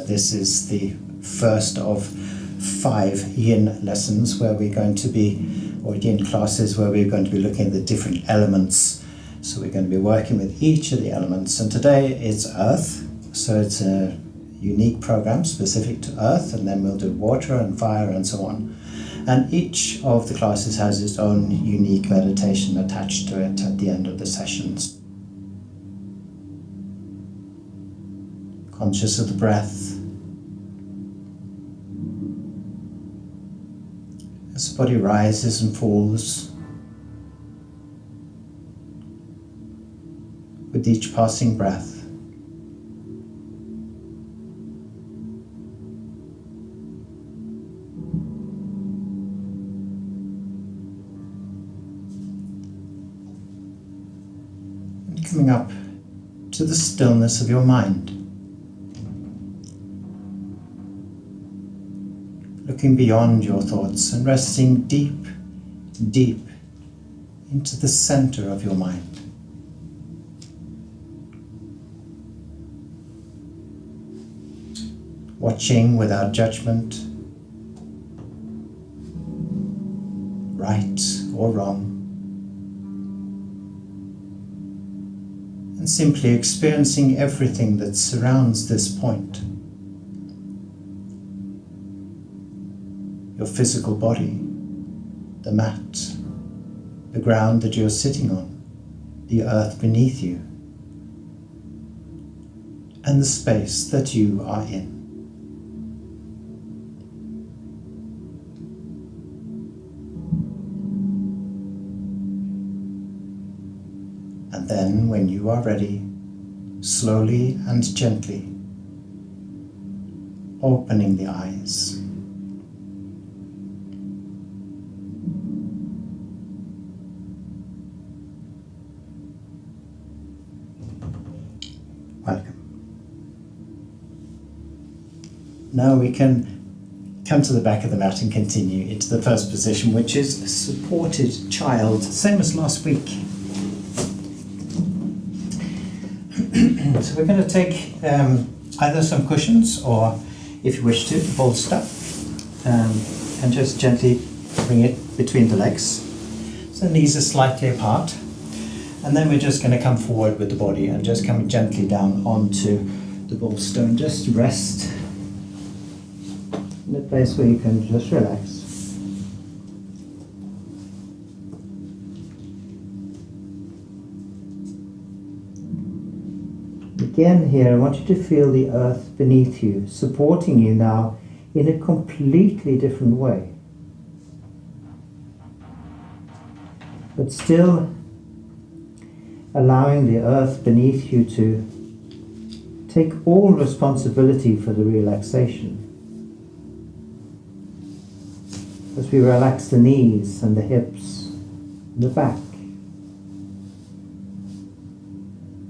this is the first of 5 Yin lessons where we're going to be, or Yin classes where we're going to be looking at the different elements. So we're going to be working with each of the elements, and today it's Earth, so it's a unique program specific to Earth, and then we'll do water and fire and so on. And each of the classes has its own unique meditation attached to it at the end of the sessions. Conscious of the breath. As the body rises and falls, with each passing breath. And coming up to the stillness of your mind. Looking beyond your thoughts and resting deep, deep into the center of your mind. Watching without judgment, right or wrong, and simply experiencing everything that surrounds this point. Your physical body, the mat, the ground that you're sitting on, the earth beneath you, and the space that you are in. And then, when you are ready, slowly and gently opening the eyes. Welcome. Now we can come to the back of the mat and continue into the first position, which is a supported child, same as last week. So we're going to take either some cushions or, if you wish to, a bolster, and just gently bring it between the legs. So knees are slightly apart. And then we're just going to come forward with the body and just come gently down onto the bolster and just rest in a place where you can just relax. Again here, I want you to feel the earth beneath you, supporting you now in a completely different way. But still allowing the earth beneath you to take all responsibility for the relaxation. As we relax the knees and the hips, and the back,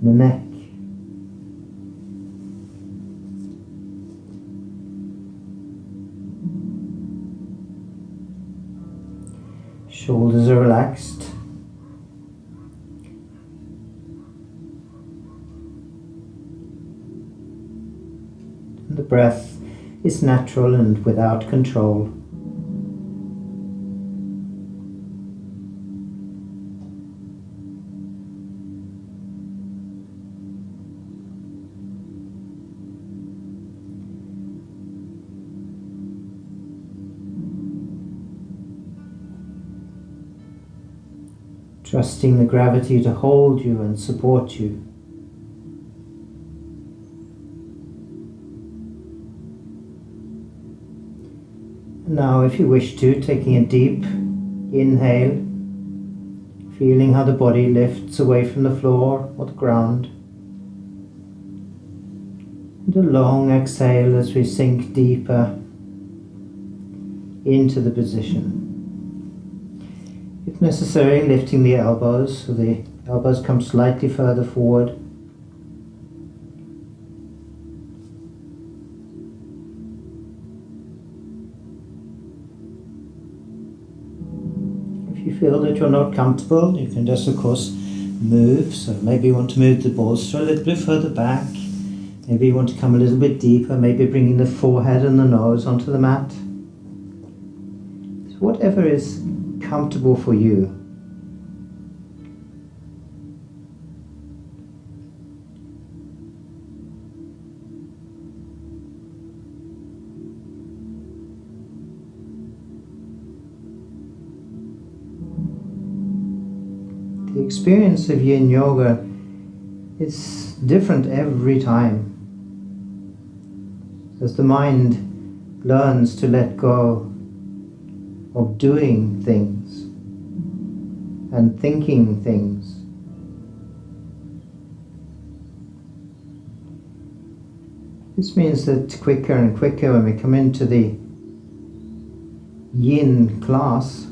the neck, shoulders are relaxed. The breath is natural and without control. Trusting the gravity to hold you and support you. Now, if you wish to, taking a deep inhale, feeling how the body lifts away from the floor or the ground. And a long exhale as we sink deeper into the position. If necessary, lifting the elbows so the elbows come slightly further forward. If you feel that you're not comfortable, you can just, of course, move. So maybe you want to move the bolster a little bit further back, Maybe you want to come a little bit deeper, maybe bringing the forehead and the nose onto the mat. So whatever is comfortable for you. The experience of Yin Yoga is different every time. As the mind learns to let go of doing things and thinking things, this means that quicker and quicker when we come into the Yin class,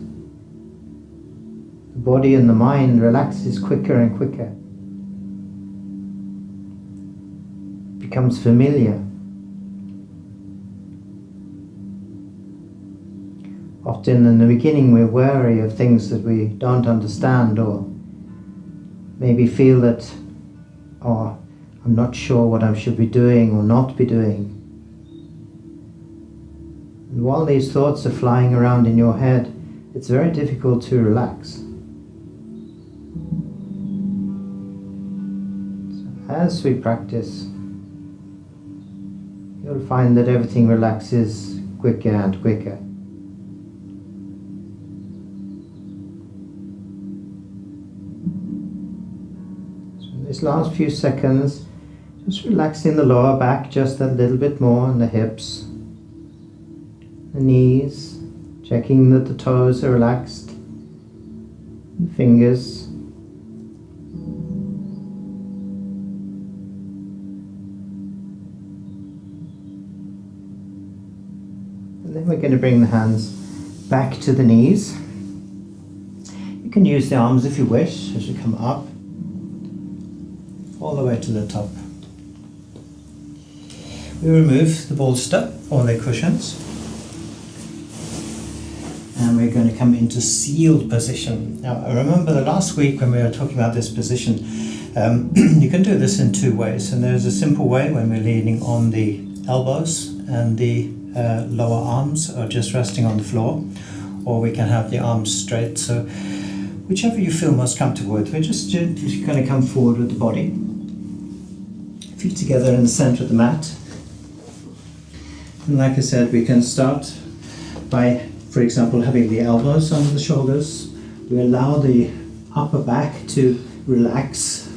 the body and the mind relaxes quicker and quicker. Becomes familiar. Often in the beginning we're wary of things that we don't understand, or maybe feel that, oh, I'm not sure what I should be doing or not be doing. And while these thoughts are flying around in your head, it's very difficult to relax. So as we practice, you'll find that everything relaxes quicker and quicker. So in these last few seconds, just relaxing the lower back just a little bit more, and the hips, the knees, checking that the toes are relaxed, the fingers. And then we're going to bring the hands back to the knees. You can use the arms if you wish as you come up, all the way to the top. We remove the bolster or the cushions, and we're going to come into sealed position. Now, I remember the last week when we were talking about this position, you can do this in two ways, and there's a simple way when we're leaning on the elbows and the lower arms are just resting on the floor, or we can have the arms straight. So whichever you feel most comfortable with, we're just gently going to come forward with the body, feet together in the center of the mat. And like I said, we can start by, for example, having the elbows under the shoulders. We allow the upper back to relax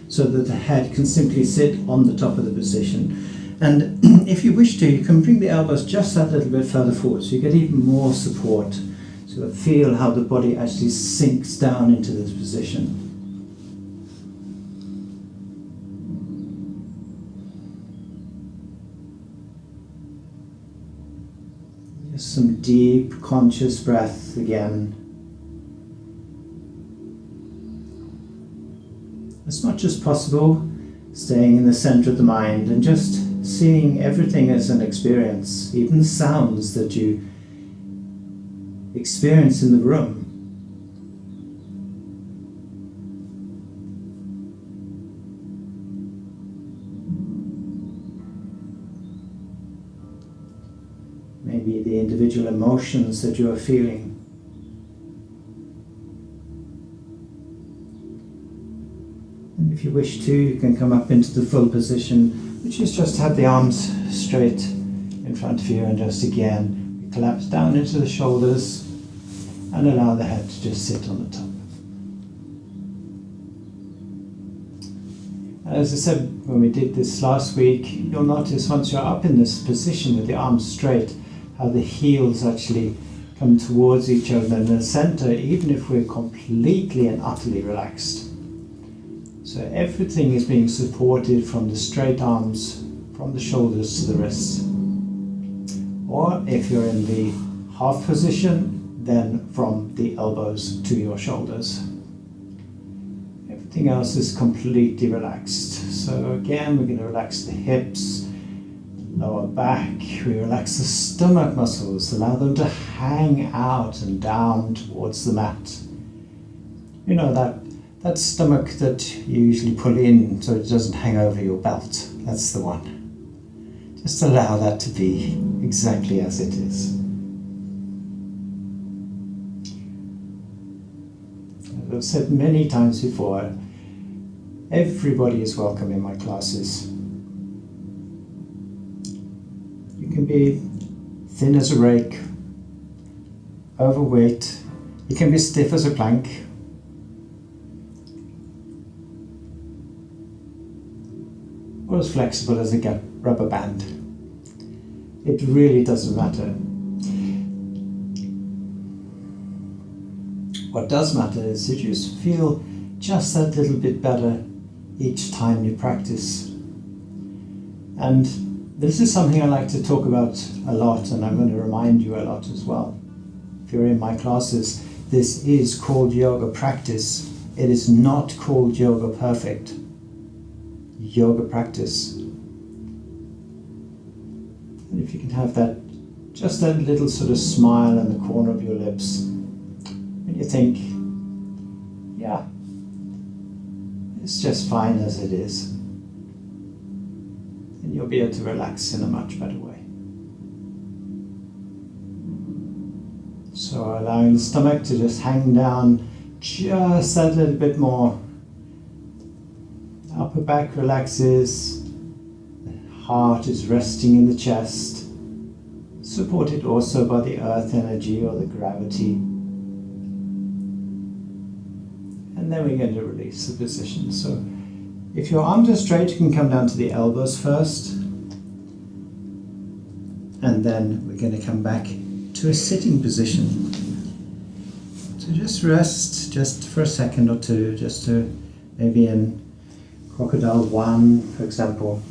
so that the head can simply sit on the top of the position. And if you wish to, you can bring the elbows just that little bit further forward so you get even more support. So feel how the body actually sinks down into this position. Just some deep conscious breath again. As much as possible, staying in the center of the mind and just seeing everything as an experience, even the sounds that you experience in the room. Maybe the individual emotions that you are feeling. And if you wish to, you can come up into the full position, which is just have the arms straight in front of you, and just again collapse down into the shoulders and allow the head to just sit on the top. As I said when we did this last week, you'll notice once you're up in this position with the arms straight, how the heels actually come towards each other in the center, even if we're completely and utterly relaxed. So everything is being supported from the straight arms, from the shoulders to the wrists. Or if you're in the half position, then from the elbows to your shoulders. Everything else is completely relaxed. So again, we're going to relax the hips, lower back. We relax the stomach muscles, allow them to hang out and down towards the mat. You know, that that stomach that you usually pull in so it doesn't hang over your belt. That's the one. Just allow that to be exactly as it is. As I've said many times before, everybody is welcome in my classes. You can be thin as a rake, overweight, you can be stiff as a plank, or as flexible as a rubber band. It really doesn't matter. What does matter is that you feel just that little bit better each time you practice. And this is something I like to talk about a lot, and I'm going to remind you a lot as well. If you're in my classes, this is called yoga practice. It is not called yoga perfect. Yoga practice. And if you can have that, just that little sort of smile in the corner of your lips, when you think, yeah, it's just fine as it is, and you'll be able to relax in a much better way. So allowing the stomach to just hang down just that little bit more. Upper back relaxes, the heart is resting in the chest, supported also by the earth energy or the gravity. And then we're going to release the position. So if your arms are straight, you can come down to the elbows first. And then we're going to come back to a sitting position. So just rest just for a second or two, just to maybe in Crocodile 1, for example.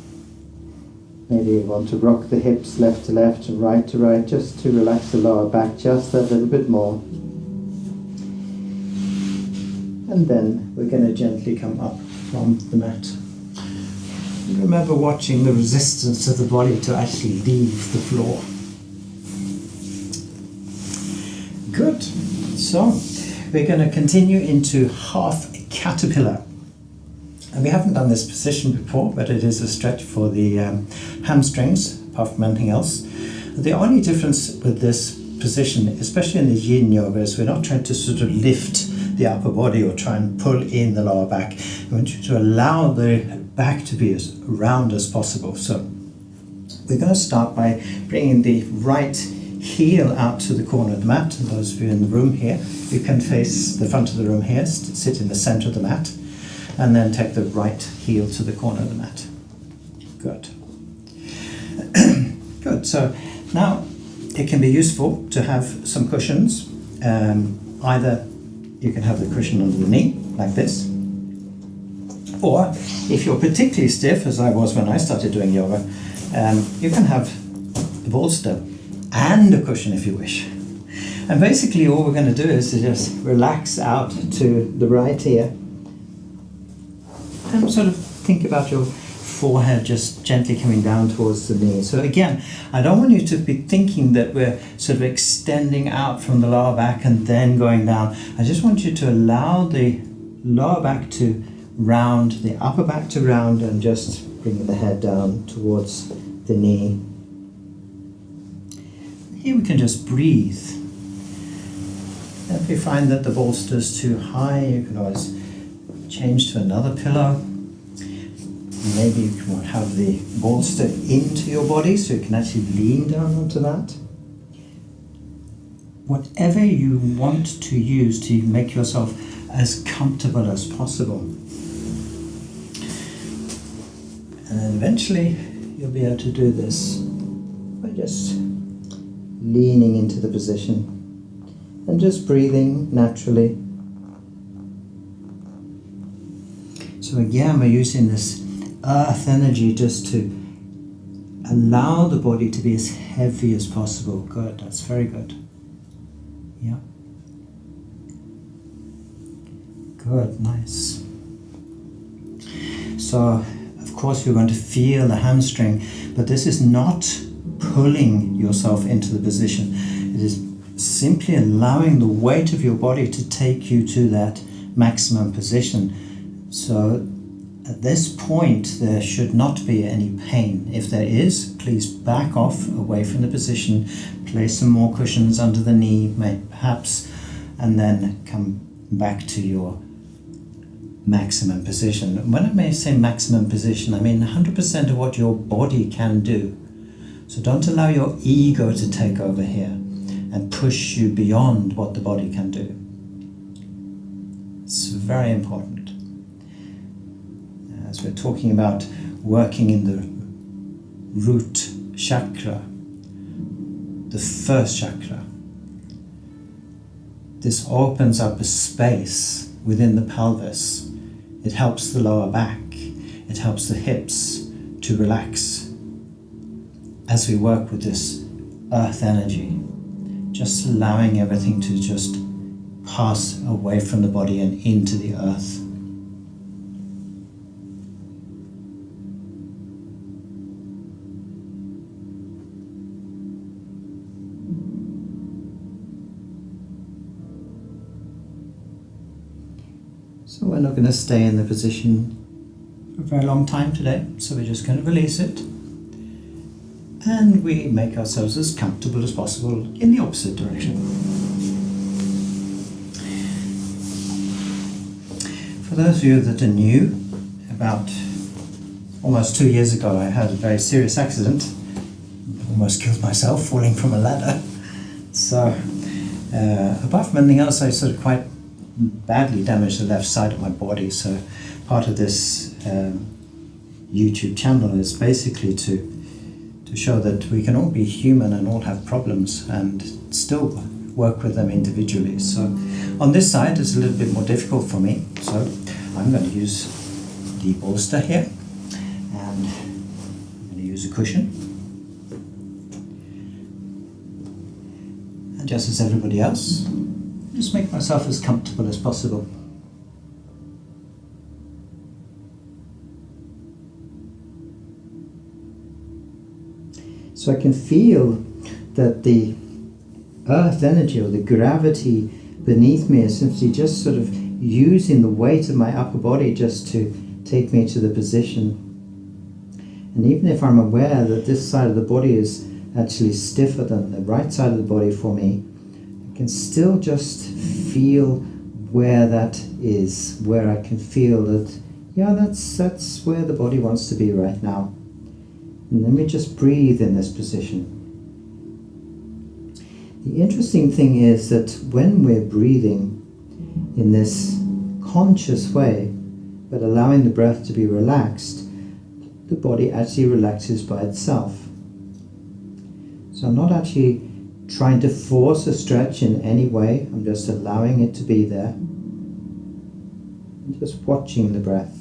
Maybe you want to rock the hips left to left and right to right, just to relax the lower back just a little bit more. And then we're going to gently come up from the mat. And remember watching the resistance of the body to actually leave the floor. Good. So we're going to continue into half caterpillar. And we haven't done this position before, but it is a stretch for the hamstrings, apart from anything else. The only difference with this position, especially in the Yin Yoga, is we're not trying to sort of lift the upper body or try and pull in the lower back. We want you to allow the back to be as round as possible. So we're going to start by bringing the right heel out to the corner of the mat. And those of you in the room here, you can face the front of the room here, sit in the center of the mat, and then take the right heel to the corner of the mat. Good. Good. So now it can be useful to have some cushions. Either you can have the cushion under the knee, like this, or if you're particularly stiff, as I was when I started doing yoga, you can have a bolster and a cushion if you wish. And basically all we're going to do is to just relax out to the right here and sort of think about your forehead just gently coming down towards the knee. So again, I don't want you to be thinking that we're sort of extending out from the lower back and then going down. I just want you to allow the lower back to round, the upper back to round, and just bring the head down towards the knee. Here we can just breathe. If you find that the bolster is too high, you can always change to another pillow. Maybe you can have the bolster into your body so you can actually lean down onto that. Whatever you want to use to make yourself as comfortable as possible. And then eventually you'll be able to do this by just leaning into the position and just breathing naturally. So again, we're using this earth energy just to allow the body to be as heavy as possible. Good, that's very good. Yeah. Good, nice. So, of course, you're going to feel the hamstring, but this is not pulling yourself into the position. It is simply allowing the weight of your body to take you to that maximum position. So at this point there should not be any pain. If there is, please back off away from the position, place some more cushions under the knee perhaps, and then come back to your maximum position. When I may say maximum position, I mean 100% of what your body can do. So don't allow your ego to take over here and push you beyond what the body can do. It's very important. As we're talking about working in the root chakra, the first chakra, this opens up a space within the pelvis. It helps the lower back. It helps the hips to relax as we work with this earth energy, just allowing everything to just pass away from the body and into the earth. So we're not going to stay in the position for a very long time today, so we're just going to release it. And we make ourselves as comfortable as possible in the opposite direction. For those of you that are new, about almost 2 years ago I had a very serious accident. Almost killed myself falling from a ladder. So apart from anything else, I sort of quite badly damaged the left side of my body. So part of this YouTube channel is basically to show that we can all be human and all have problems and still work with them individually. So on this side it's a little bit more difficult for me, so I'm going to use the bolster here, and I'm going to use a cushion, and just as everybody else, just make myself as comfortable as possible. So I can feel that the earth energy or the gravity beneath me is simply just sort of using the weight of my upper body just to take me to the position. And even if I'm aware that this side of the body is actually stiffer than the right side of the body for me, I can still just feel where that is, where I can feel that, yeah, that's where the body wants to be right now. And then we just breathe in this position. The interesting thing is that when we're breathing in this conscious way, but allowing the breath to be relaxed, the body actually relaxes by itself. So I'm not actually trying to force a stretch in any way, I'm just allowing it to be there. And just watching the breath.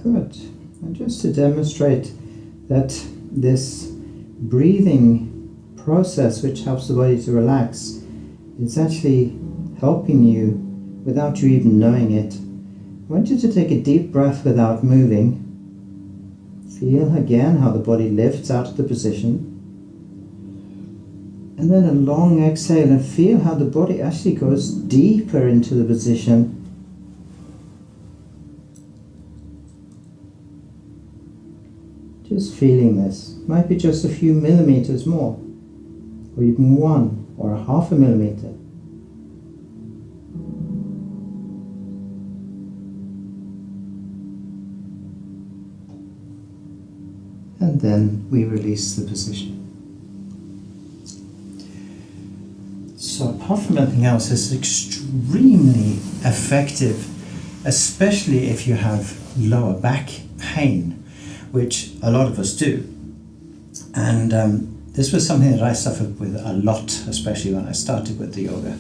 Good. And just to demonstrate that this breathing process, which helps the body to relax, is actually helping you without you even knowing it. I want you to take a deep breath without moving. Feel again how the body lifts out of the position. And then a long exhale, and feel how the body actually goes deeper into the position. Just feeling this. Might be just a few millimeters more, or even 1 or a half a millimeter. And then we release the position. So apart from anything else, it's extremely effective, especially if you have lower back pain, which a lot of us do. And This was something that I suffered with a lot, especially when I started with the yoga,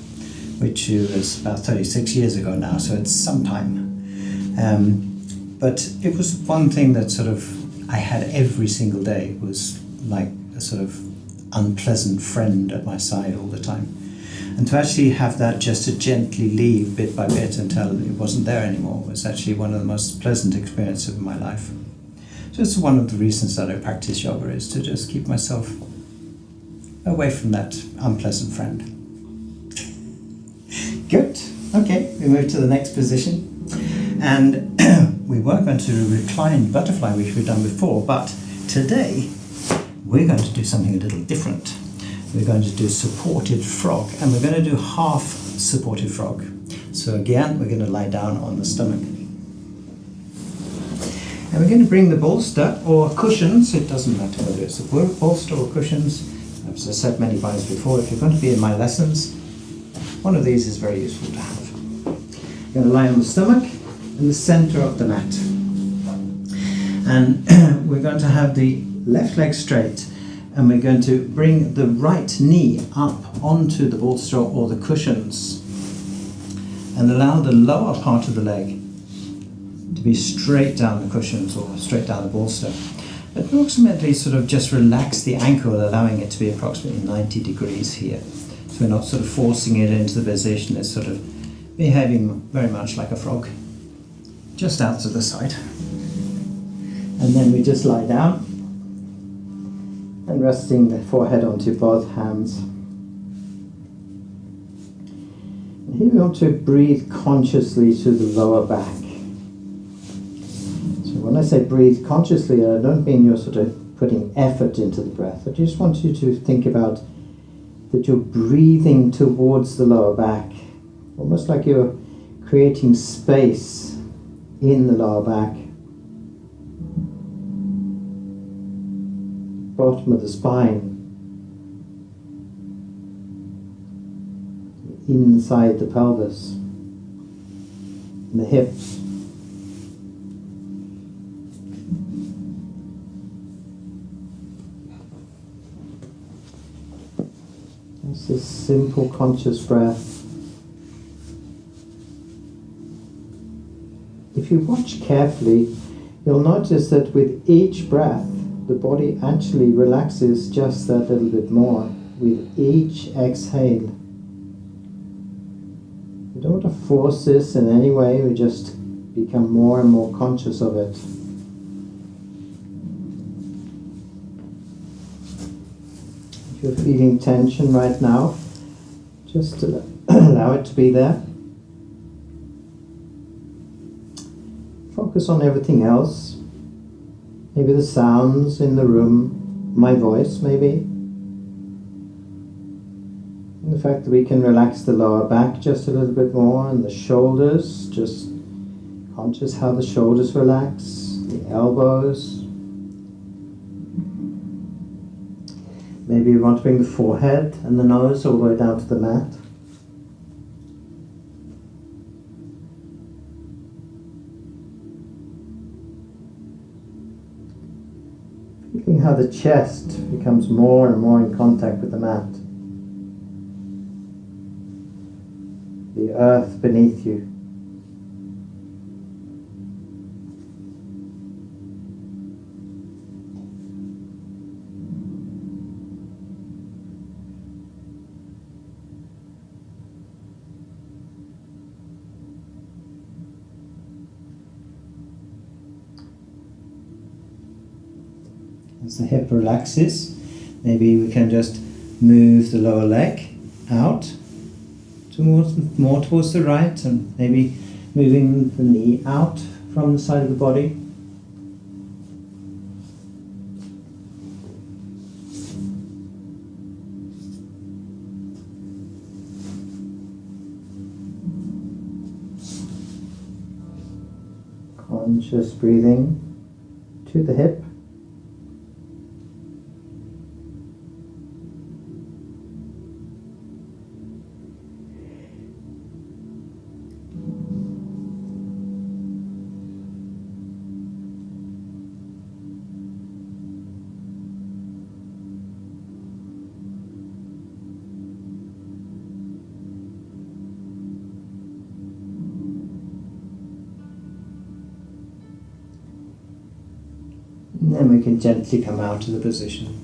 which was about 36 years ago now, so it's some time. But it was one thing that sort of I had every single day. It was like a sort of unpleasant friend at my side all the time. And to actually have that just to gently leave bit by bit until it wasn't there anymore was actually one of the most pleasant experiences of my life. So it's one of the reasons that I practice yoga, is to just keep myself away from that unpleasant friend. Good. Okay, we move to the next position. And we were going to recline butterfly, which we've done before, but today we're going to do something a little different. We're going to do supported frog, and we're going to do half supported frog. So again, we're going to lie down on the stomach. And we're going to bring the bolster or cushions, it doesn't matter whether it's a bolster or cushions. As I said many times before, if you're going to be in my lessons, one of these is very useful to have. You're going to lie on the stomach in the center of the mat. And we're going to have the left leg straight, and we're going to bring the right knee up onto the bolster or the cushions and allow the lower part of the leg to be straight down the cushions or straight down the bolster. Approximately sort of just relax the ankle, allowing it to be approximately 90 degrees here. So we're not sort of forcing it into the position, it's sort of behaving very much like a frog, just out to the side. And then we just lie down and resting the forehead onto both hands. And here we want to breathe consciously to the lower back. So when I say breathe consciously, I don't mean you're sort of putting effort into the breath. I just want you to think about that you're breathing towards the lower back, almost like you're creating space in the lower back. Bottom of the spine, inside the pelvis, and the hips. It's a simple conscious breath. If you watch carefully, you'll notice that with each breath, the body actually relaxes just that little bit more with each exhale. We don't want to force this in any way, we just become more and more conscious of it. If you're feeling tension right now, just allow it to be there. Focus on everything else. Maybe the sounds in the room, my voice maybe. And the fact that we can relax the lower back just a little bit more, and the shoulders, just conscious how the shoulders relax, the elbows. Maybe you want to bring the forehead and the nose all the way down to the mat. Feeling how the chest becomes more and more in contact with the mat. The earth beneath you. As the hip relaxes, maybe we can just move the lower leg out more towards the right, and maybe moving the knee out from the side of the body. Conscious breathing to the hip. and we can gently come out of the position.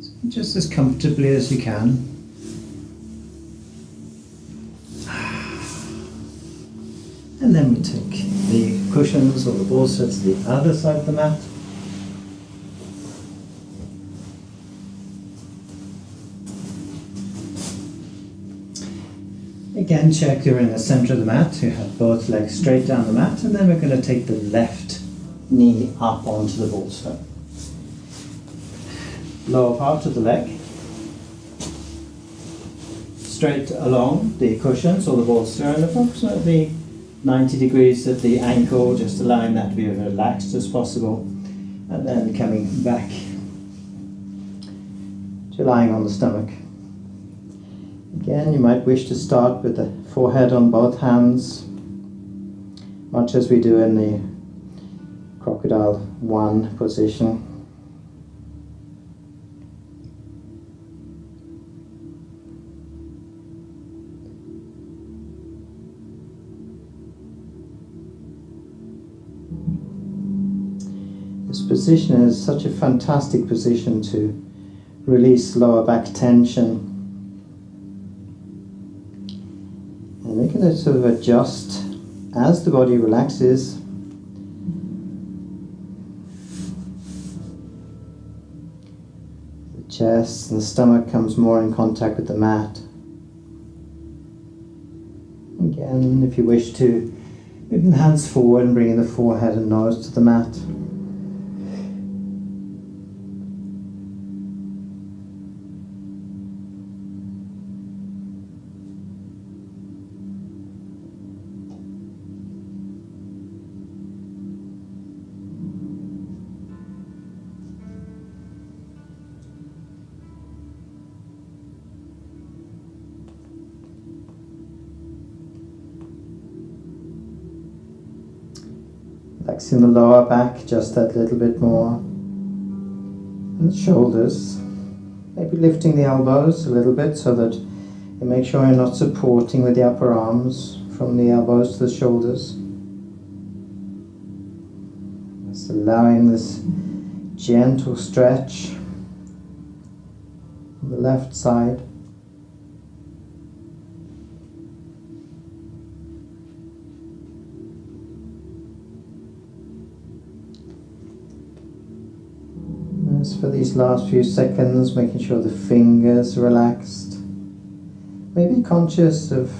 So just as comfortably as you can. And then we take the cushions or the bolster to the other side of the mat. Again, check you're in the center of the mat. You have both legs straight down the mat, and then we're going to take the left knee up onto the bolster. Lower part of the leg, straight along the cushions or the bolster, and approximately 90 degrees at the ankle, just allowing that to be as relaxed as possible, and then coming back to lying on the stomach. Again, you might wish to start with the forehead on both hands, much as we do in the crocodile 1 position. This position is such a fantastic position to release lower back tension. And we can sort of adjust as the body relaxes. The chest and the stomach comes more in contact with the mat. Again, if you wish to, move the hands forward and bringing the forehead and nose to the mat. Relaxing the lower back just that little bit more. And the shoulders. Maybe lifting the elbows a little bit so that you make sure you're not supporting with the upper arms from the elbows to the shoulders. Just allowing this gentle stretch on the left side. For these last few seconds, making sure the fingers are relaxed. Maybe conscious of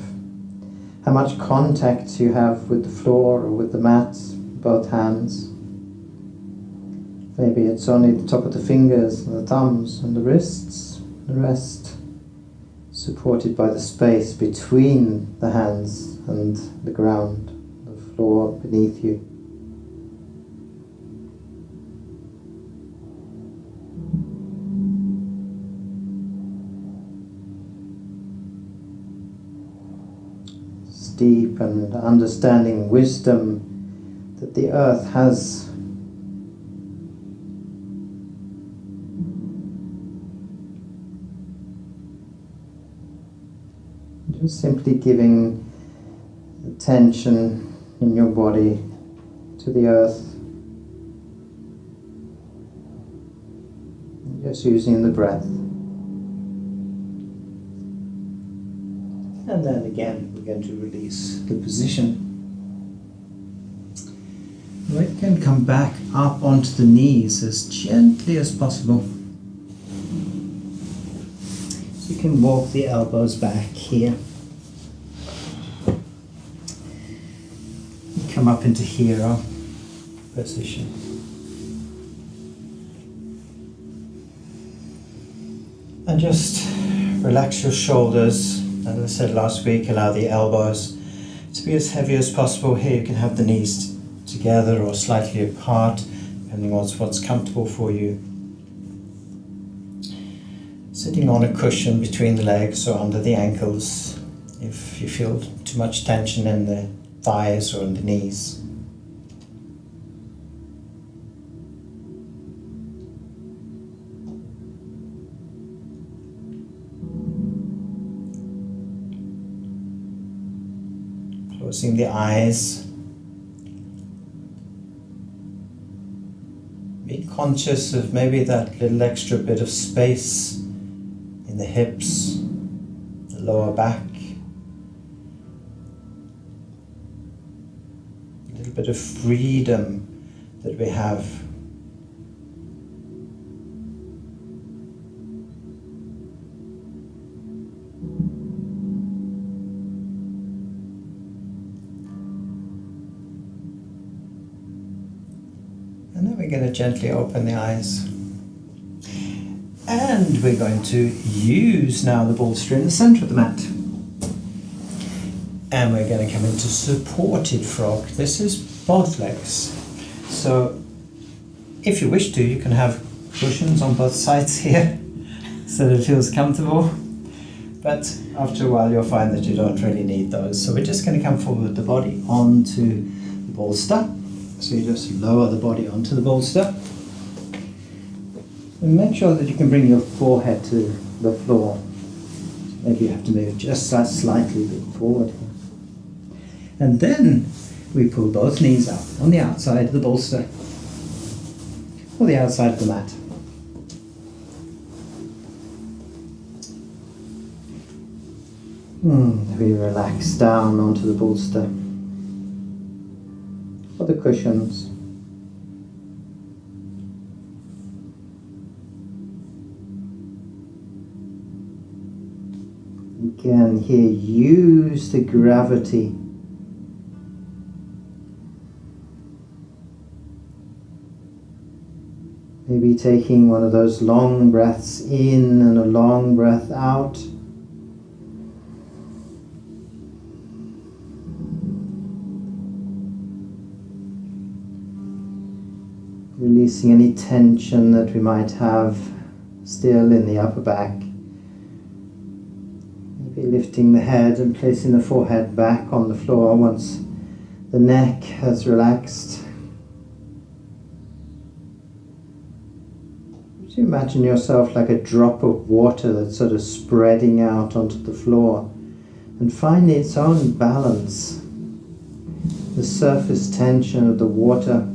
how much contact you have with the floor or with the mat, both hands. Maybe it's only the top of the fingers and the thumbs and the wrists, the rest supported by the space between the hands and the ground, the floor beneath you. Deep and understanding wisdom that the earth has. Just simply giving attention in your body to the earth. Just using the breath. And then again, we're going to release the position. We can come back up onto the knees as gently as possible. So you can walk the elbows back here. Come up into hero position. And just relax your shoulders. As I said last week, allow the elbows to be as heavy as possible. Here you can have the knees together or slightly apart, depending on what's comfortable for you. Sitting on a cushion between the legs or under the ankles if you feel too much tension in the thighs or in the knees. Closing the eyes, Be conscious of maybe that little extra bit of space in the hips, the lower back, a little bit of freedom that we have. And then we're going to gently open the eyes. And we're going to use now the bolster in the center of the mat. And we're going to come into supported frog. This is both legs. So if you wish to, you can have cushions on both sides here so that it feels comfortable. But after a while you'll find that you don't really need those. So we're just going to come forward with the body onto the bolster. So you just lower the body onto the bolster. And make sure that you can bring your forehead to the floor. Maybe you have to move just slightly a bit forward here. And then we pull both knees up on the outside of the bolster or the outside of the mat. We relax down onto the bolster or the cushions. Again, here, use the gravity. Maybe taking one of those long breaths in and a long breath out. Releasing any tension that we might have still in the upper back. Maybe lifting the head and placing the forehead back on the floor once the neck has relaxed. Would you imagine yourself like a drop of water that's sort of spreading out onto the floor and find its own balance, the surface tension of the water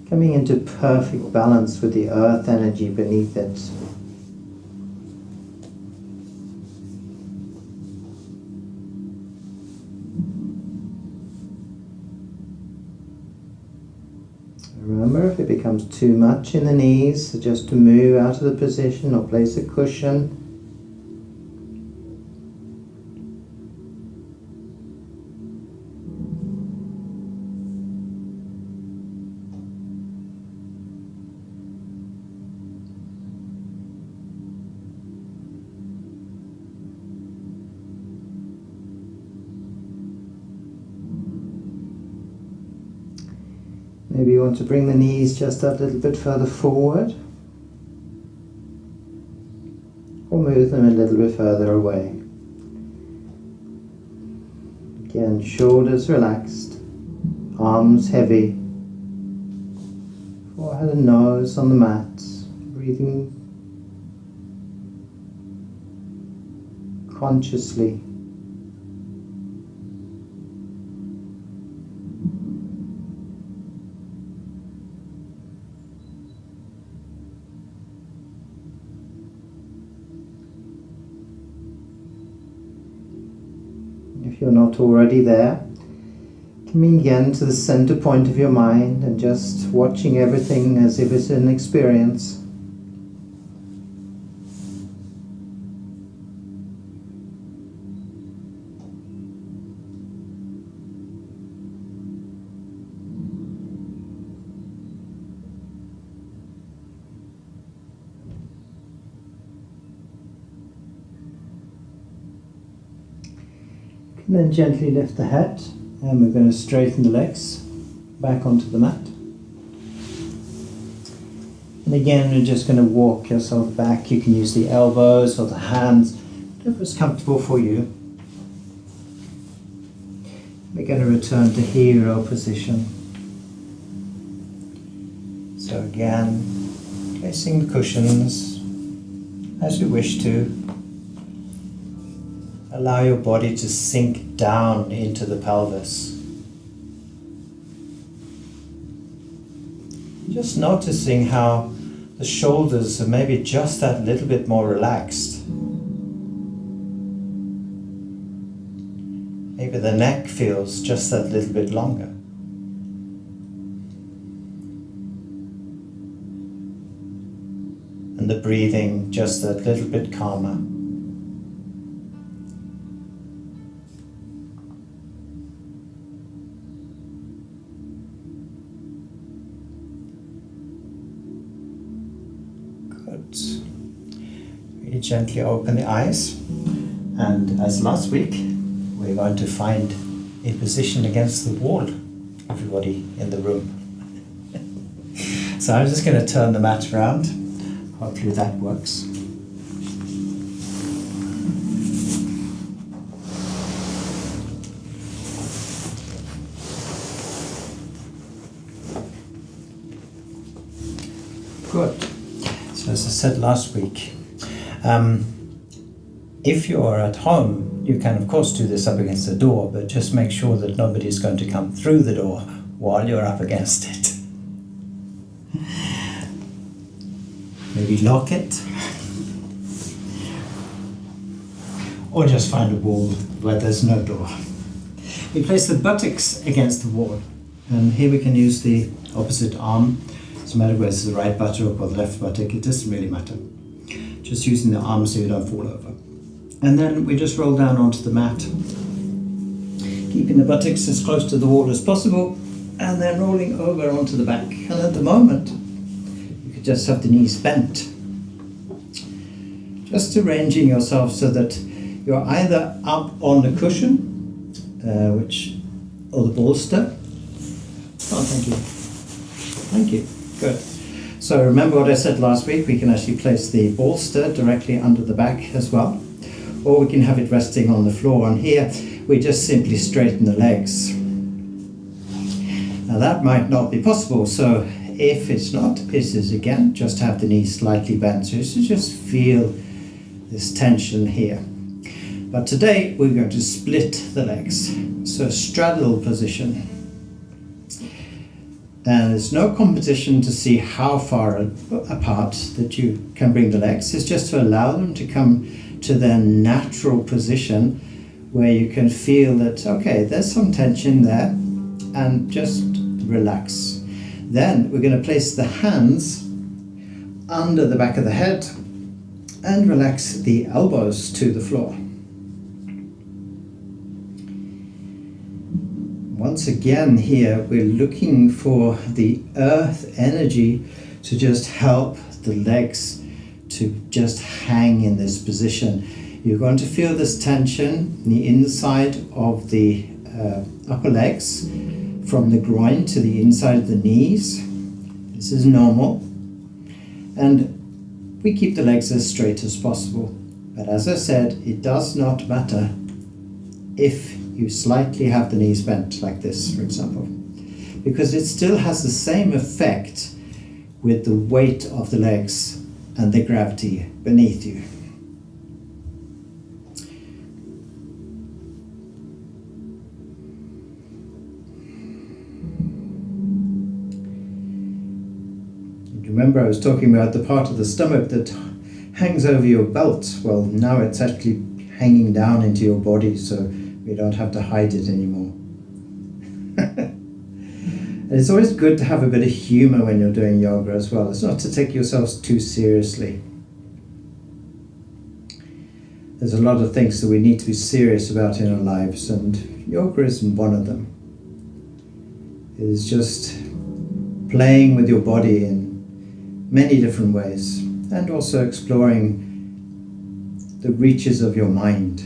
coming into perfect balance with the earth energy beneath it. Remember, if it becomes too much in the knees, so just to move out of the position or place a cushion. Maybe you want to bring the knees just a little bit further forward, or move them a little bit further away. Again, shoulders relaxed, arms heavy, forehead and nose on the mat, breathing consciously. If you're not already there, coming again to the center point of your mind and just watching everything as if it's an experience. And then gently lift the head, and we're going to straighten the legs back onto the mat. And again, we're just going to walk yourself back. You can use the elbows or the hands, whatever's comfortable for you. We're going to return to hero position. So again, placing the cushions as you wish to. Allow your body to sink down into the pelvis. Just noticing how the shoulders are maybe just that little bit more relaxed. Maybe the neck feels just that little bit longer. And the breathing just that little bit calmer. Good. Really gently open the eyes. And as last week, we're going to find a position against the wall, everybody in the room. So I'm just going to turn the mat around. Hopefully that works. Good. So as I said last week, if you're at home, you can of course do this up against the door, but just make sure that nobody's going to come through the door while you're up against it. Maybe lock it. Or just find a wall where there's no door. We place the buttocks against the wall. And here we can use the opposite arm. It doesn't matter whether it's the right buttock or the left buttock, it doesn't really matter. Just using the arm so you don't fall over. And then we just roll down onto the mat, keeping the buttocks as close to the wall as possible, and then rolling over onto the back. And at the moment, you could just have the knees bent. Just arranging yourself so that you're either up on the cushion, or the bolster. Oh, thank you. Thank you. Good. So remember what I said last week, we can actually place the bolster directly under the back as well. Or we can have it resting on the floor, and here we just simply straighten the legs. Now that might not be possible, so if it's not, this is again just have the knees slightly bent, so you just feel this tension here. But today we're going to split the legs, so straddle position. And there's no competition to see how far apart that you can bring the legs, it's just to allow them to come to their natural position where you can feel that, okay, there's some tension there, and just relax. Then we're going to place the hands under the back of the head and relax the elbows to the floor. Once again here, we're looking for the earth energy to just help the legs to just hang in this position. You're going to feel this tension in the inside of the upper legs, from the groin to the inside of the knees. This is normal. And we keep the legs as straight as possible. But as I said, it does not matter if you slightly have the knees bent like this, for example, because it still has the same effect with the weight of the legs and the gravity beneath you. Remember I was talking about the part of the stomach that hangs over your belt. Well, now it's actually hanging down into your body, so we don't have to hide it anymore. And it's always good to have a bit of humor when you're doing yoga as well. It's not to take yourselves too seriously. There's a lot of things that we need to be serious about in our lives, and yoga isn't one of them. It is just playing with your body in many different ways, and also exploring the reaches of your mind.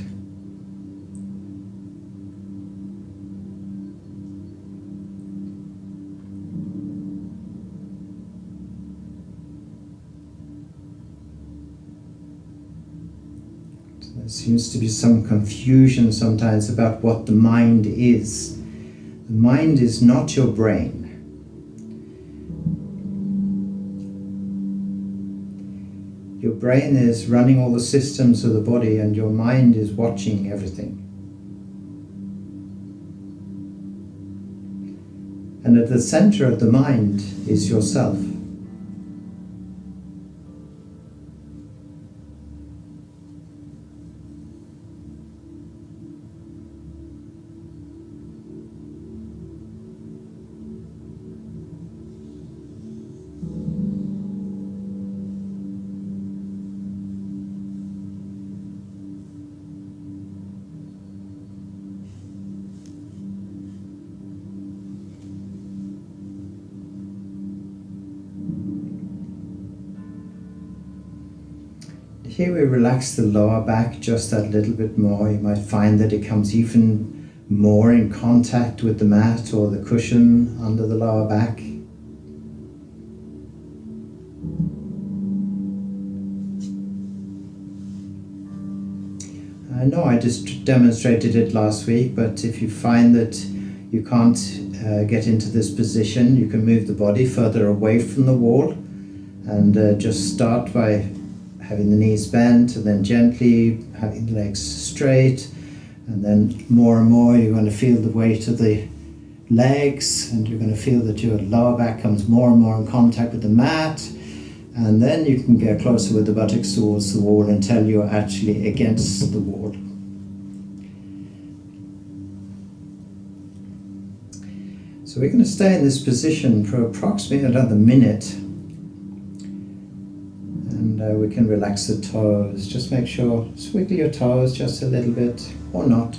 There seems to be some confusion sometimes about what the mind is. The mind is not your brain. Your brain is running all the systems of the body, and your mind is watching everything. And at the center of the mind is yourself. Here we relax the lower back just that little bit more. You might find that it comes even more in contact with the mat or the cushion under the lower back. I know I just demonstrated it last week, but if you find that you can't get into this position, you can move the body further away from the wall and just start by having the knees bent and then gently having the legs straight, and then more and more you're going to feel the weight of the legs, and you're going to feel that your lower back comes more and more in contact with the mat, and then you can get closer with the buttocks towards the wall until you're actually against the wall. So we're going to stay in this position for approximately another minute. We can relax the toes. Just make sure, wiggle your toes just a little bit or not.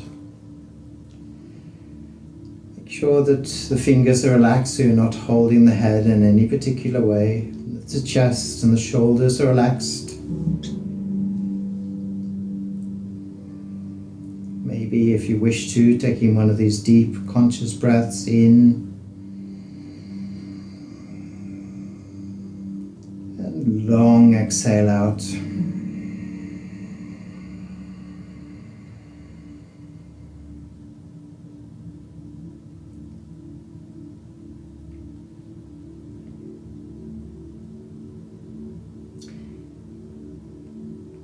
Make sure that the fingers are relaxed so you're not holding the head in any particular way. The chest and the shoulders are relaxed. Maybe if you wish to, taking one of these deep conscious breaths in and long exhale out.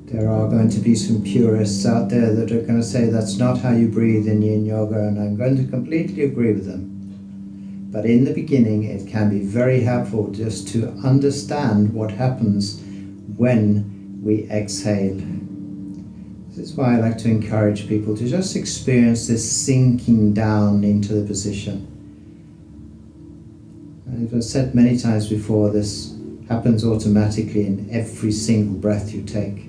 There are going to be some purists out there that are going to say that's not how you breathe in Yin Yoga, and I'm going to completely agree with them. But in the beginning it can be very helpful just to understand what happens when we exhale. This is why I like to encourage people to just experience this sinking down into the position. As I've said many times before, this happens automatically in every single breath you take.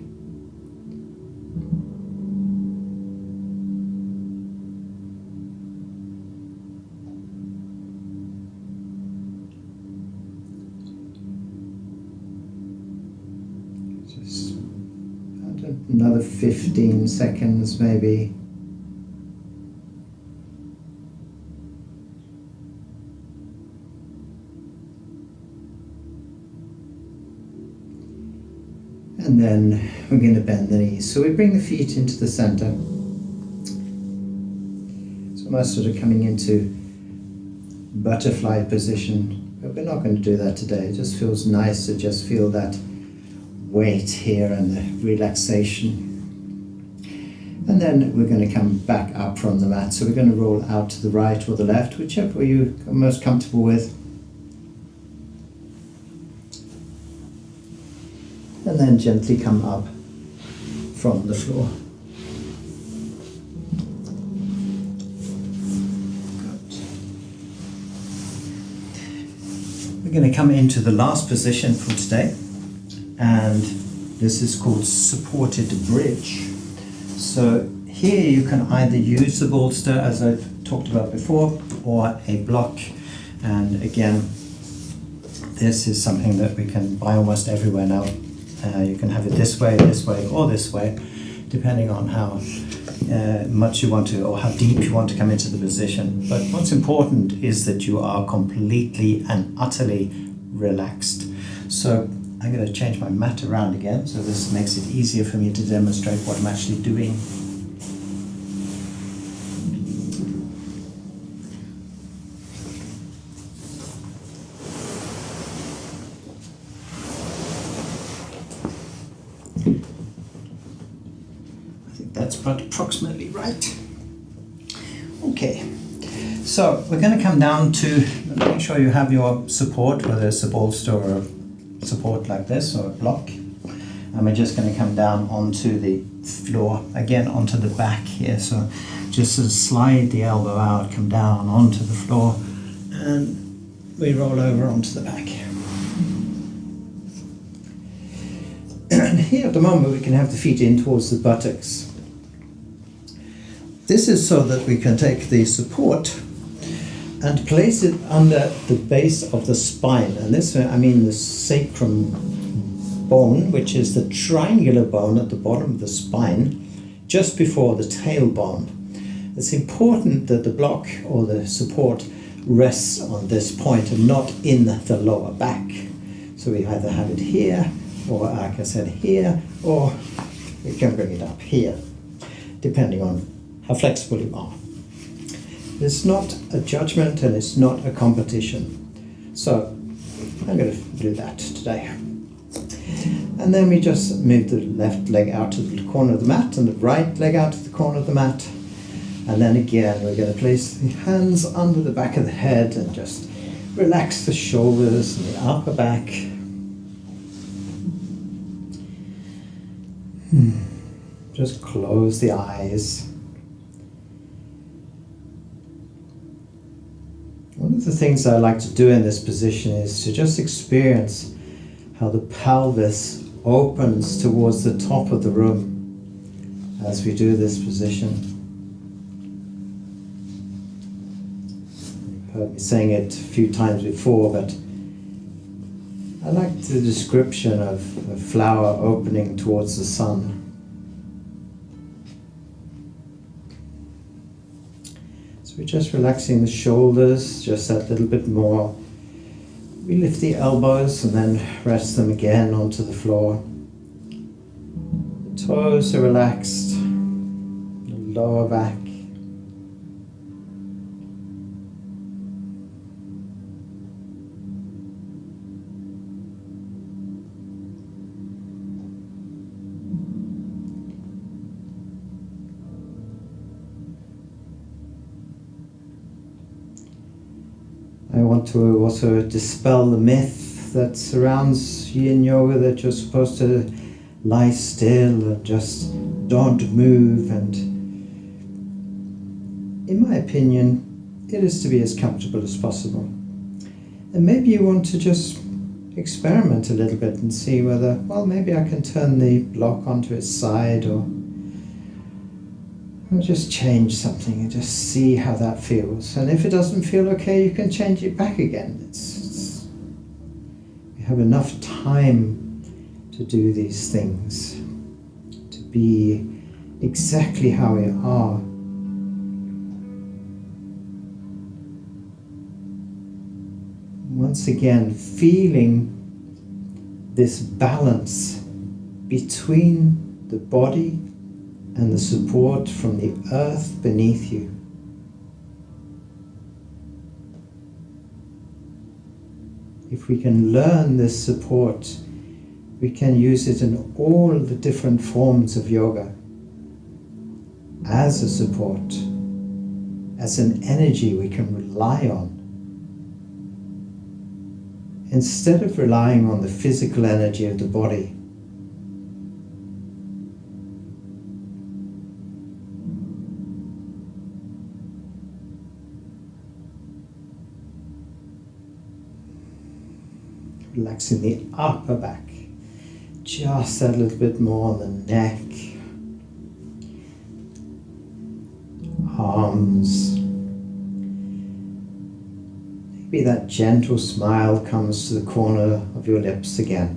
Just another 15 seconds maybe. And then we're going to bend the knees. So we bring the feet into the center. So almost sort of coming into butterfly position. But we're not going to do that today. It just feels nice to just feel that weight here and the relaxation. And then we're going to come back up from the mat. So we're going to roll out to the right or the left, whichever you are most comfortable with. And then gently come up from the floor. Good. We're going to come into the last position for today, and this is called supported bridge. So here you can either use the bolster, as I've talked about before, or a block. And again, this is something that we can buy almost everywhere now. You can have it this way, or this way, depending on how much you want to, or how deep you want to come into the position. But what's important is that you are completely and utterly relaxed. So I'm going to change my mat around again, so this makes it easier for me to demonstrate what I'm actually doing. That's about approximately right. Okay, So we're going to come down to make sure you have your support, whether it's a bolster or a support like this or a block. And we're just going to come down onto the floor, again onto the back here. So just to slide the elbow out, come down onto the floor, and we roll over onto the back. And here at the moment we can have the feet in towards the buttocks. This is so that we can take the support and place it under the base of the spine. And this, I mean the sacrum bone, which is the triangular bone at the bottom of the spine, just before the tailbone. It's important that the block or the support rests on this point and not in the lower back. So we either have it here, or like I said here, or we can bring it up here, depending on how flexible you are. It's not a judgment and it's not a competition. So I'm going to do that today. And then we just move the left leg out to the corner of the mat and the right leg out to the corner of the mat. And then again we're going to place the hands under the back of the head and just relax the shoulders and the upper back. Just close the eyes. One of the things I like to do in this position is to just experience how the pelvis opens towards the top of the room as we do this position. You've heard me saying it a few times before, but I like the description of a flower opening towards the sun. So we're just relaxing the shoulders, just that little bit more. We lift the elbows and then rest them again onto the floor. The toes are relaxed, the lower back. I want to also dispel the myth that surrounds Yin Yoga, that you're supposed to lie still and just don't move. And in my opinion, it is to be as comfortable as possible. And maybe you want to just experiment a little bit and see whether, well, maybe I can turn the block onto its side, or just change something and just see how that feels. And if it doesn't feel okay, you can change it back again. We have enough time to do these things, to be exactly how we are. Once again, feeling this balance between the body and the support from the earth beneath you. If we can learn this support, we can use it in all the different forms of yoga, as a support, as an energy we can rely on. Instead of relying on the physical energy of the body, relaxing the upper back, just that little bit more on the neck, arms. Maybe that gentle smile comes to the corner of your lips again.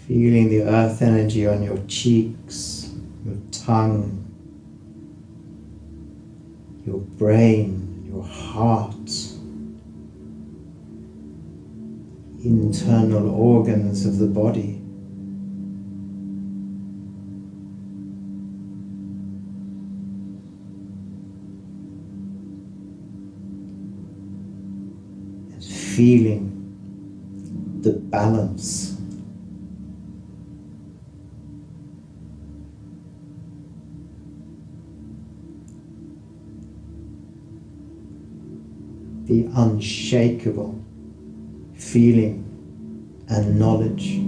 Feeling the earth energy on your cheeks, your tongue, your brain, your heart, internal organs of the body. And feeling the balance the unshakable feeling and knowledge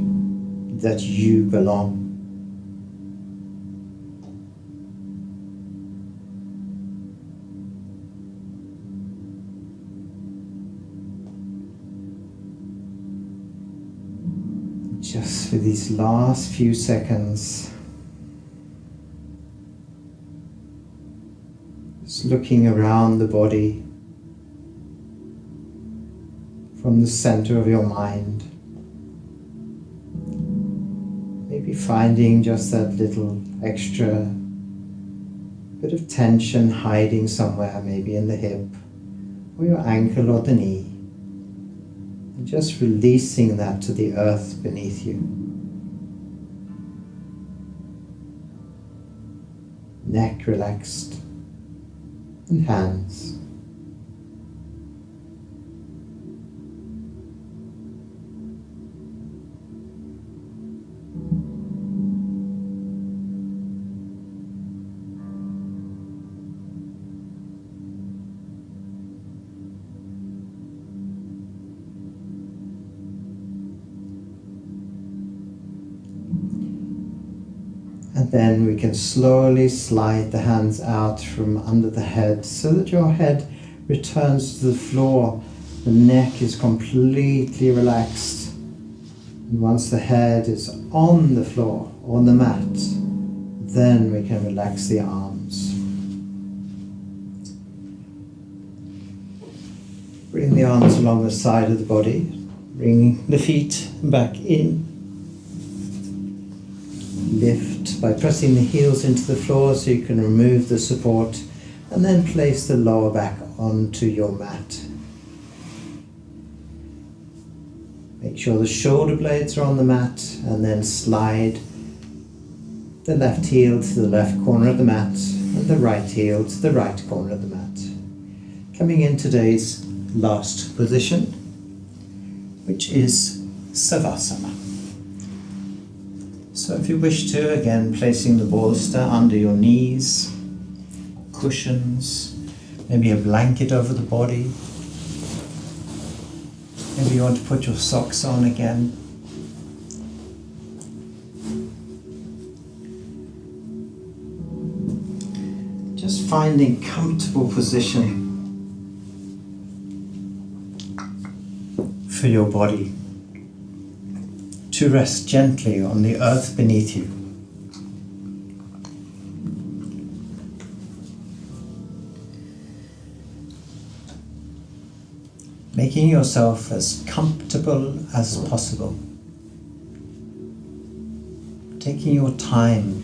that you belong. Just for these last few seconds, just looking around the body from the center of your mind, maybe finding just that little extra bit of tension hiding somewhere, maybe in the hip or your ankle or the knee. And just releasing that to the earth beneath you. Neck relaxed and hands. And then we can slowly slide the hands out from under the head so that your head returns to the floor. The neck is completely relaxed. And once the head is on the floor, on the mat, then we can relax the arms. Bring the arms along the side of the body. Bring the feet back in. Lift by pressing the heels into the floor so you can remove the support, and then place the lower back onto your mat. Make sure the shoulder blades are on the mat, and then slide the left heel to the left corner of the mat and the right heel to the right corner of the mat. Coming in today's last position, which is Savasana. So if you wish to, again, placing the bolster under your knees, cushions, maybe a blanket over the body. Maybe you want to put your socks on again. Just finding comfortable position for your body to rest gently on the earth beneath you. Making yourself as comfortable as possible. Taking your time.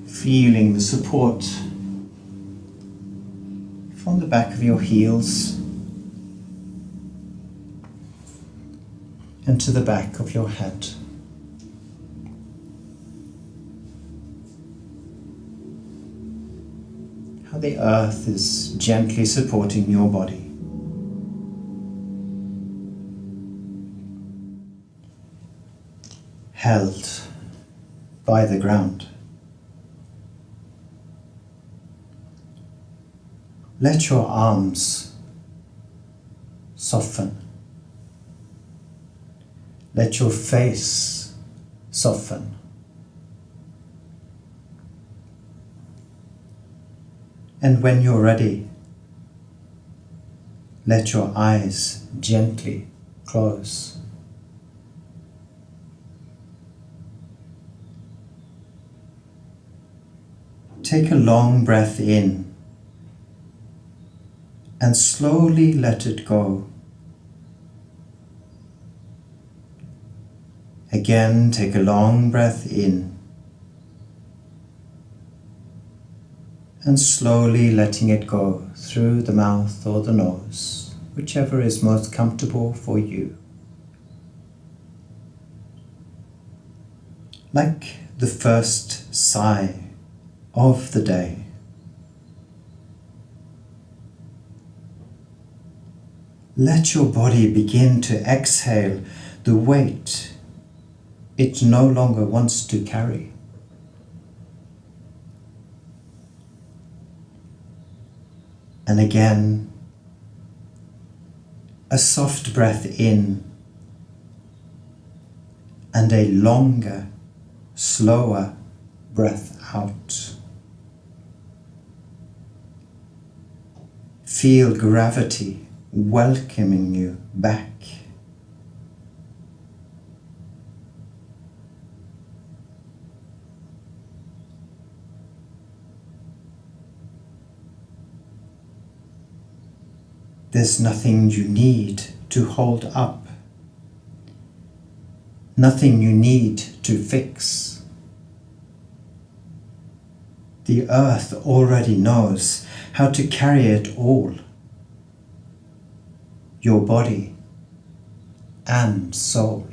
Feeling the support from the back of your heels and to the back of your head. How the earth is gently supporting your body. Held by the ground. Let your arms soften. Let your face soften. And when you're ready, let your eyes gently close. Take a long breath in and slowly let it go. Again, take a long breath in and slowly letting it go through the mouth or the nose, whichever is most comfortable for you. Like the first sigh of the day. Let your body begin to exhale the weight it no longer wants to carry. And again, a soft breath in and a longer, slower breath out. Feel gravity welcoming you back. There's nothing you need to hold up, nothing you need to fix. The earth already knows how to carry it all, your body and soul.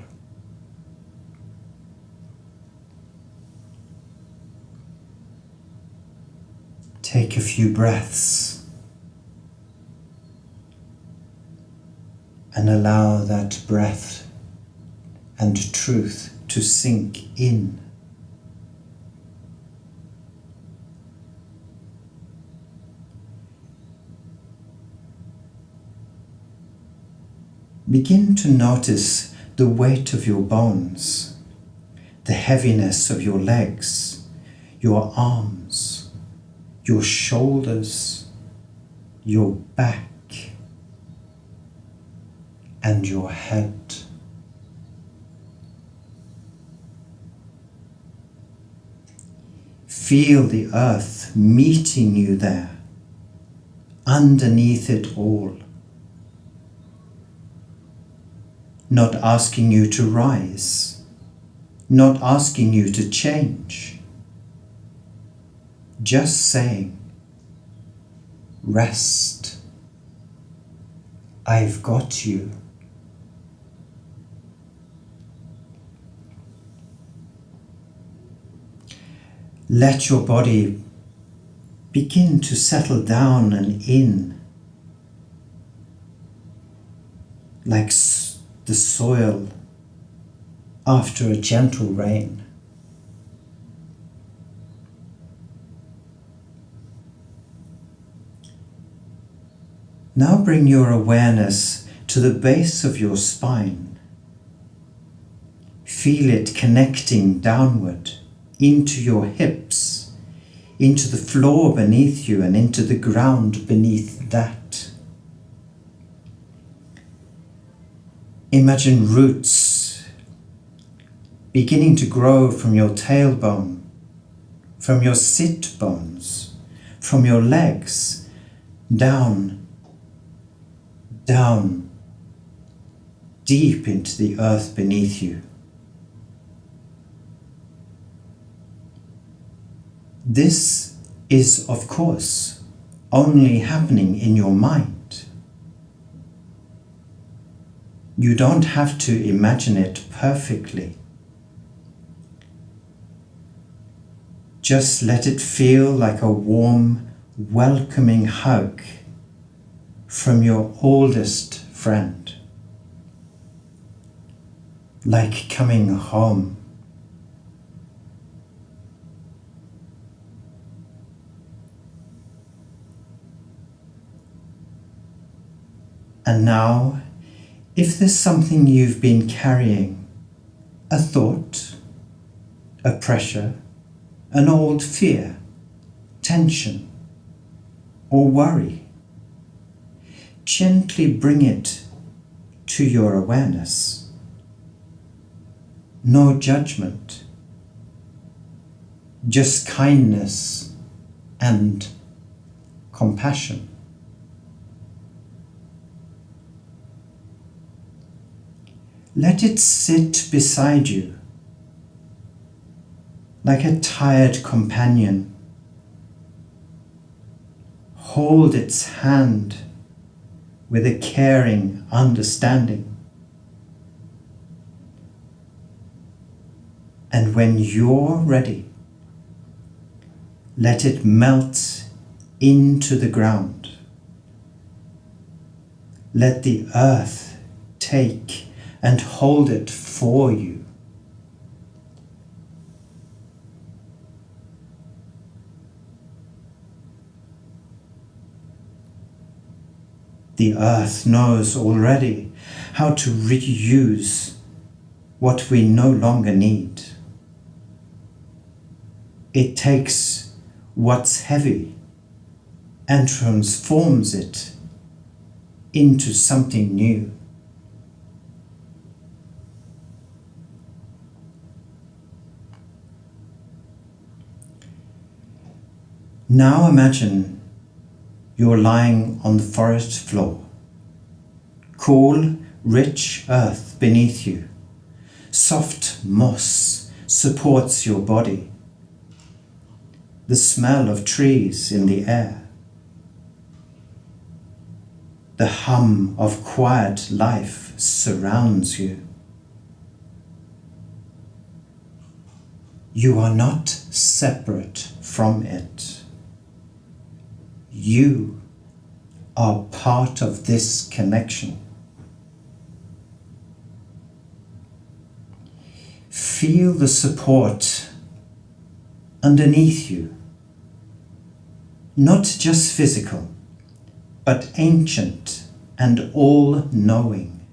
Take a few breaths and allow that breath and truth to sink in. Begin to notice the weight of your bones, the heaviness of your legs, your arms, your shoulders, your back, and your head. Feel the earth meeting you there, underneath it all. Not asking you to rise, not asking you to change. Just saying, rest. I've got you. Let your body begin to settle down and in, like the soil after a gentle rain. Now bring your awareness to the base of your spine. Feel it connecting downward into your hips, into the floor beneath you and into the ground beneath that. Imagine roots beginning to grow from your tailbone, from your sit bones, from your legs, down, down, deep into the earth beneath you. This is, of course, only happening in your mind. You don't have to imagine it perfectly. Just let it feel like a warm, welcoming hug from your oldest friend. Like coming home. And now, if there's something you've been carrying, a thought, a pressure, an old fear, tension, or worry, gently bring it to your awareness. No judgment, just kindness and compassion. Let it sit beside you like a tired companion. Hold its hand with a caring understanding. And when you're ready, let it melt into the ground. Let the earth take and hold it for you. The earth knows already how to reuse what we no longer need. It takes what's heavy and transforms it into something new. Now imagine you're lying on the forest floor. Cool, rich earth beneath you. Soft moss supports your body. The smell of trees in the air. The hum of quiet life surrounds you. You are not separate from it. You are part of this connection. Feel the support underneath you, not just physical, but ancient and all-knowing.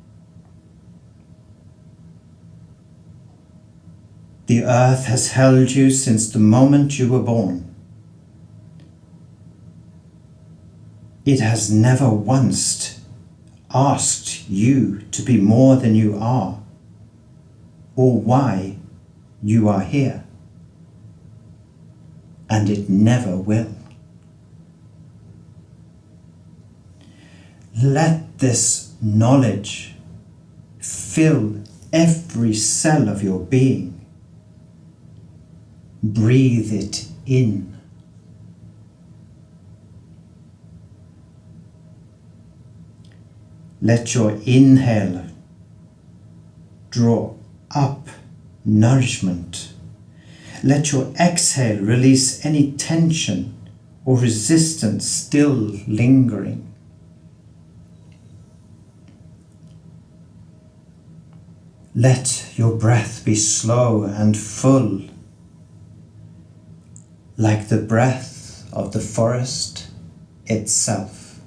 The earth has held you since the moment you were born. It has never once asked you to be more than you are, or why you are here, and it never will. Let this knowledge fill every cell of your being. Breathe it in. Let your inhale draw up nourishment. Let your exhale release any tension or resistance still lingering. Let your breath be slow and full, like the breath of the forest itself.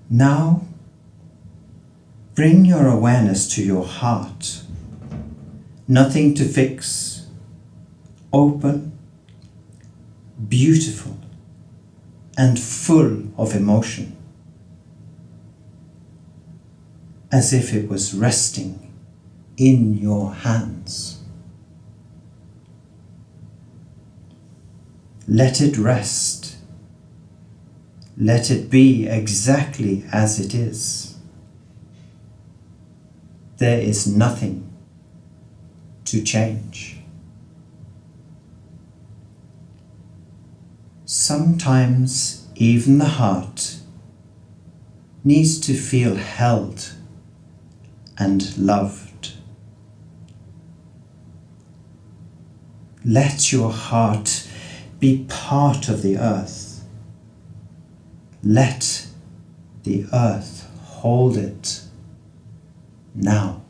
Now, bring your awareness to your heart. Nothing to fix. Open, beautiful, and full of emotion. As if it was resting in your hands. Let it rest. Let it be exactly as it is. There is nothing to change. Sometimes even the heart needs to feel held and loved. Let your heart be part of the earth. Let the earth hold it now.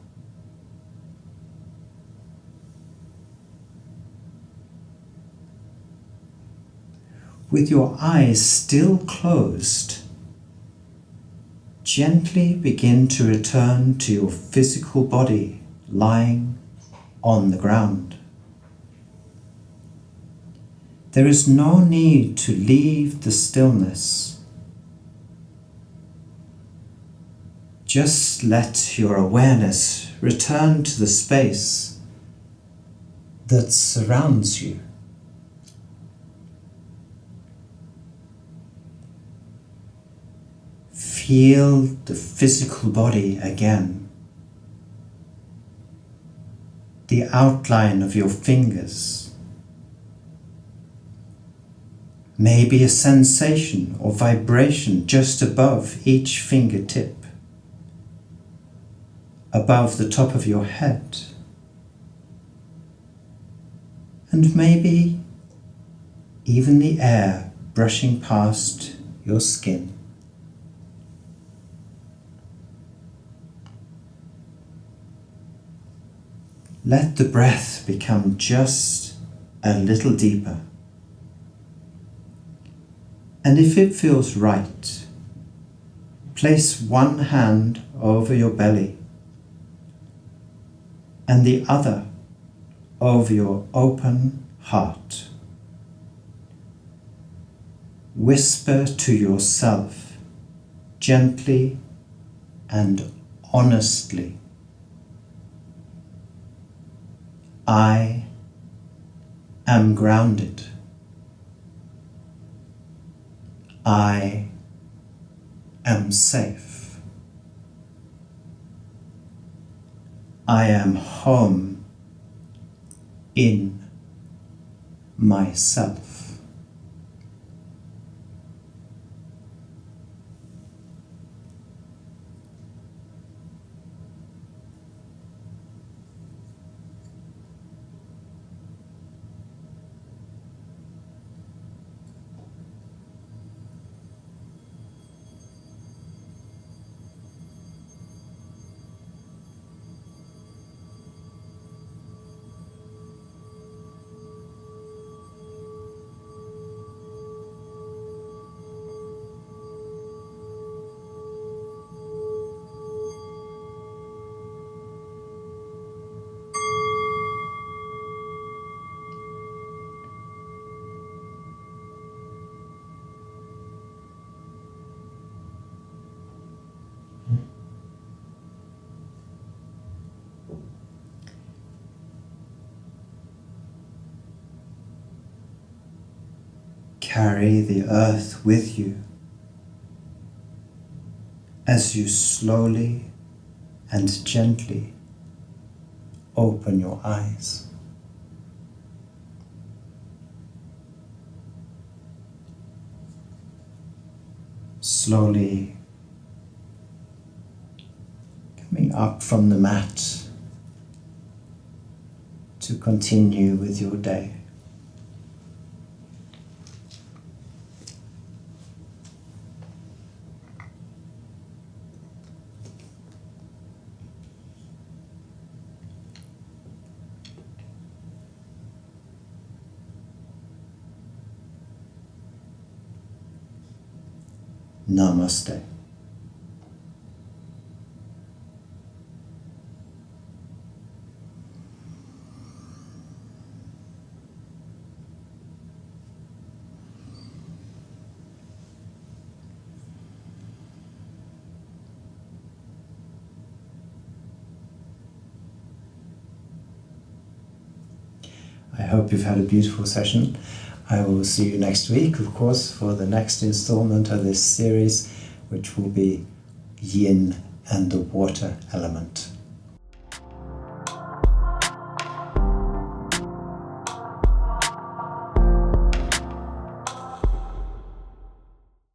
With your eyes still closed, gently begin to return to your physical body lying on the ground. There is no need to leave the stillness. Just let your awareness return to the space that surrounds you. Feel the physical body again. The outline of your fingers. Maybe a sensation or vibration just above each fingertip. Above the top of your head. And maybe even the air brushing past your skin. Let the breath become just a little deeper. And if it feels right, place one hand over your belly and the other over your open heart. Whisper to yourself gently and honestly, I am grounded. I am safe. I am home in myself. Carry the earth with you as you slowly and gently open your eyes. Slowly coming up from the mat to continue with your day. Namaste. I hope you've had a beautiful session. I will see you next week, of course, for the next installment of this series, which will be Yin and the water element.